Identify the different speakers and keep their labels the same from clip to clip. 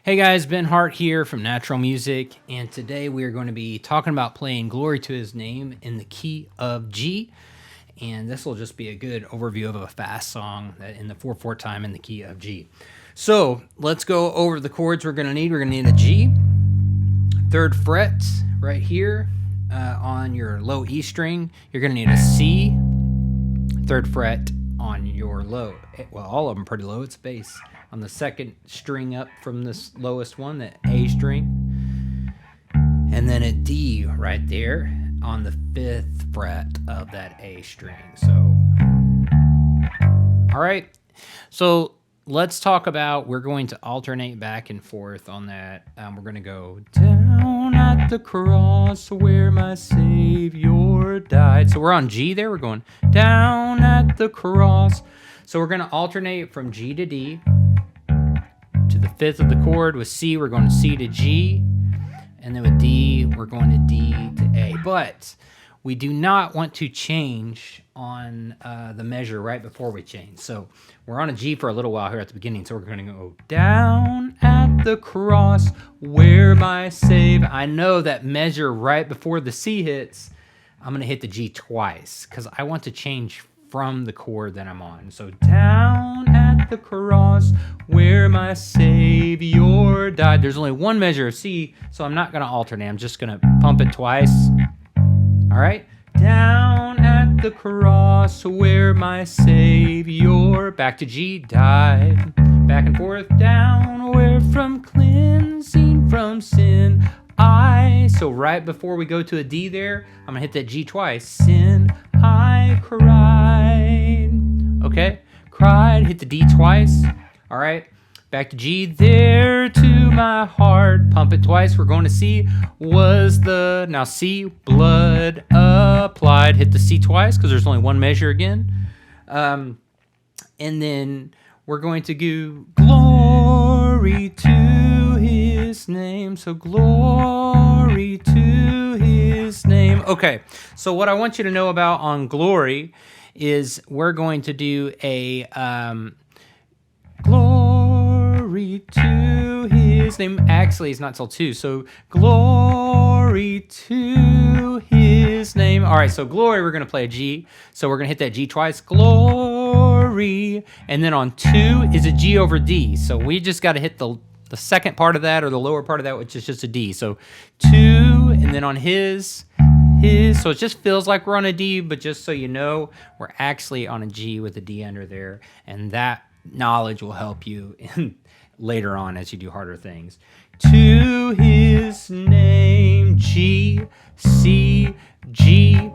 Speaker 1: Hey guys, Ben Hart here from Natural Music, and today we are going to be talking about playing Glory to His Name in the key of G, and this will just be a good overview of a fast song that in the 4/4 time in the key of G. So let's go over the chords we're going to need. We're going to need a G, 3rd fret right here on your low E string. You're going to need a C, 3rd fret on your low. Well, all of them pretty low. It's bass. On the 2nd string up from this lowest one, the A string. And then a D right there on the 5th fret of that A string. So, all right. So let's talk about, we're going to alternate back and forth on that. We're going to go down at the cross where my Savior died. So we're on G there. We're going down at the cross. So we're going to alternate from G to D. To the 5th of the chord. With C, we're going to C to G. And then with D, we're going to D to A. But we do not want to change on the measure right before we change. So we're on a G for a little while here at the beginning. So we're going to go down at the cross where my Savior. I know that measure right before the C hits, I'm going to hit the G twice because I want to change from the chord that I'm on. So down at the cross where my Savior died. There's only one measure of C, so I'm not going to alternate. I'm just going to pump it twice. All right. Down at the cross where my Savior, back to G, died. Back and forth. Down where from cleansing from sin so right before we go to a D there, I'm going to hit that G twice. Sin, I cried. Okay, cried, hit the D twice. All right, back to G, there to my heart. Pump it twice. We're going to C, now C, blood applied. Hit the C twice because there's only one measure again. And then we're going to go glory to His name. So glory to His name. Okay, so what I want you to know about on glory is we're going to do a glory to His name. Actually, it's not till 2. So glory to His name. All right, so glory, we're going to play a G. So we're going to hit that G twice. Glory. And then on 2 is a G over D. So we just got to hit the second part of that or the lower part of that, which is just a D. So 2, and then on his. So it just feels like we're on a D, but just so you know, we're actually on a G with a D under there. And that knowledge will help you later on as you do harder things. To His name, G, C, G,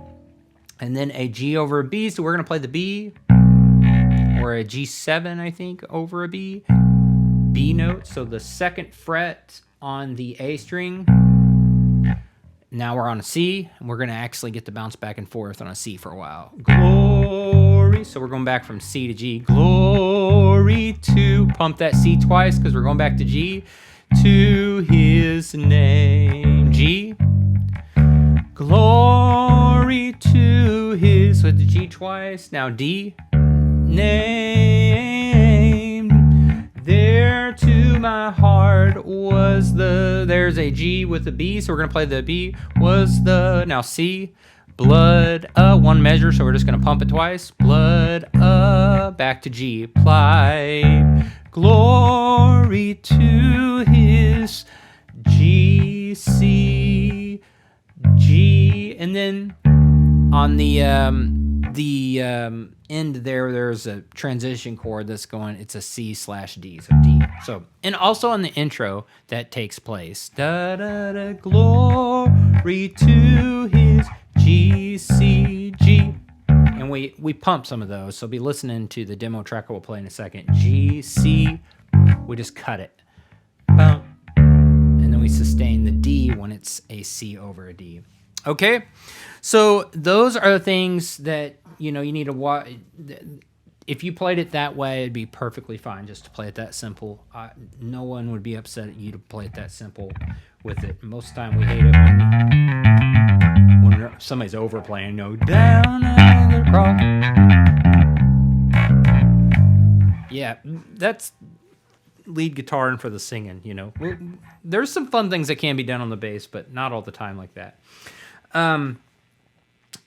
Speaker 1: and then a G over a B. So we're going to play the B, or a G7, I think, over a B. B note. So the 2nd fret on the A string. Now we're on a C, and we're going to actually get to bounce back and forth on a C for a while. Glory. So we're going back from C to G. Glory to, pump that C twice because we're going back to G. To His name. G. Glory to His, with the G twice. Now D. Name. There to my heart was there's a G with a B, so we're going to play the B, now C, blood, one measure, so we're just going to pump it twice, blood, back to G, applied, glory to His, G, C, G, and then on the end there's a transition chord that's going, it's a C/D, so D. So, and also on the intro that takes place, da da da, glory to His, G, C, G, and we pump some of those. So be listening to the demo track we'll play in a second. G, C, we just cut it, boom, and then we sustain the D when it's a C over a D. Okay, so those are the things that you need to watch. If you played it that way, it'd be perfectly fine just to play it that simple. No one would be upset at you to play it that simple with it. Most of the time we hate it when somebody's overplaying, down at the cross. Yeah, that's lead guitar and for the singing, you know. There's some fun things that can be done on the bass, but not all the time like that.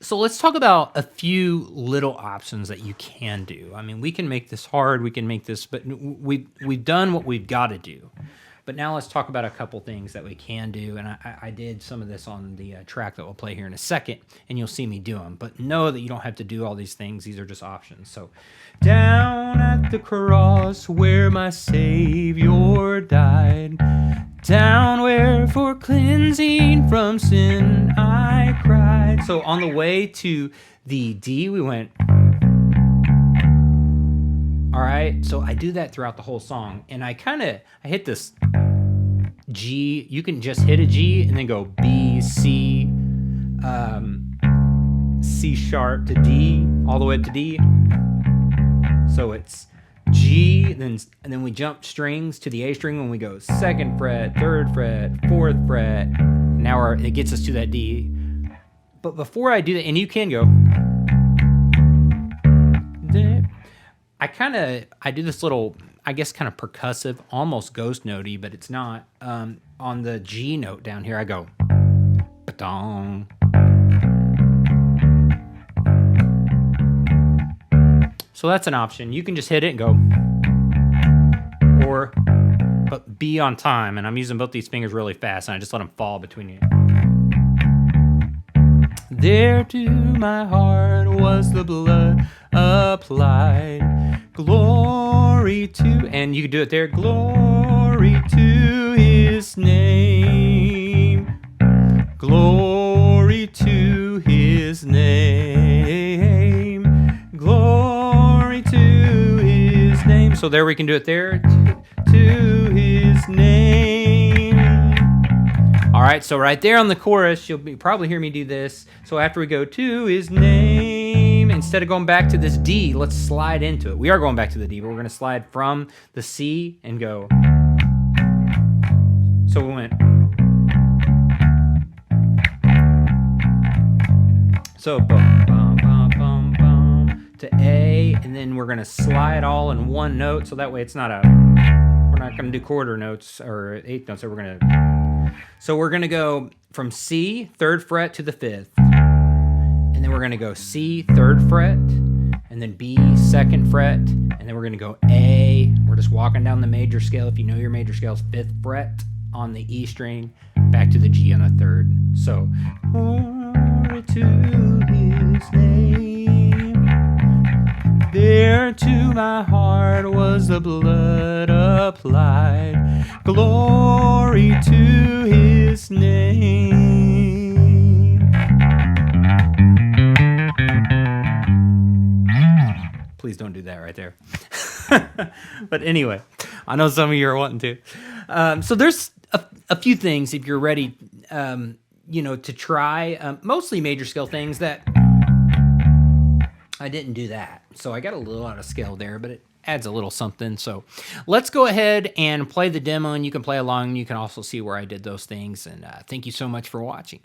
Speaker 1: So let's talk about a few little options that you can do. I mean, we can make this hard, we can make this, but we've done what we've got to do. But now let's talk about a couple things that we can do. And I did some of this on the track that we'll play here in a second, and you'll see me do them. But know that you don't have to do all these things. These are just options. So, down at the cross where my Savior died, down where for cleansing from sin I cried. So on the way to the D, we went... All right, so I do that throughout the whole song, and I hit this G. You can just hit a G and then go B, C, C sharp to D, all the way up to D. So it's G, and then we jump strings to the A string when we go 2nd fret, 3rd fret, 4th fret. Now it gets us to that D. But before I do that, and you can go... I do this little, I guess, kind of percussive, almost ghost notey, but it's not. On the G note down here, I go, ba-dong. So that's an option. You can just hit it and go, but be on time. And I'm using both these fingers really fast, and I just let them fall between you. There to my heart was the blood applied. Glory to, and you can do it there. Glory to his name. Glory to his name. Glory to his name. So there we can do it there. To his name. All right, so right there on the chorus, you'll probably hear me do this. So after we go to his name, instead of going back to this D, let's slide into it. We are going back to the D, but we're going to slide from the C and go. So we went. So bum, bum, bum, bum, bum, to A, and then we're going to slide all in one note, so that way it's not we're not going to do quarter notes or eighth notes, so we're going to go from C, 3rd fret to the 5th. And then we're going to go C, 3rd fret, and then B, 2nd fret, and then we're going to go A. We're just walking down the major scale. If you know your major scale is 5th fret on the E string, back to the G on the 3rd. So, glory to his name. There to my heart was the blood applied. Glory to his name. Please don't do that right there. But anyway, I know some of you are wanting to. So there's a few things if you're ready, to try. Mostly major scale things that I didn't do that. So I got a little out of scale there, but it adds a little something. So let's go ahead and play the demo, and you can play along. You can also see where I did those things. And thank you so much for watching.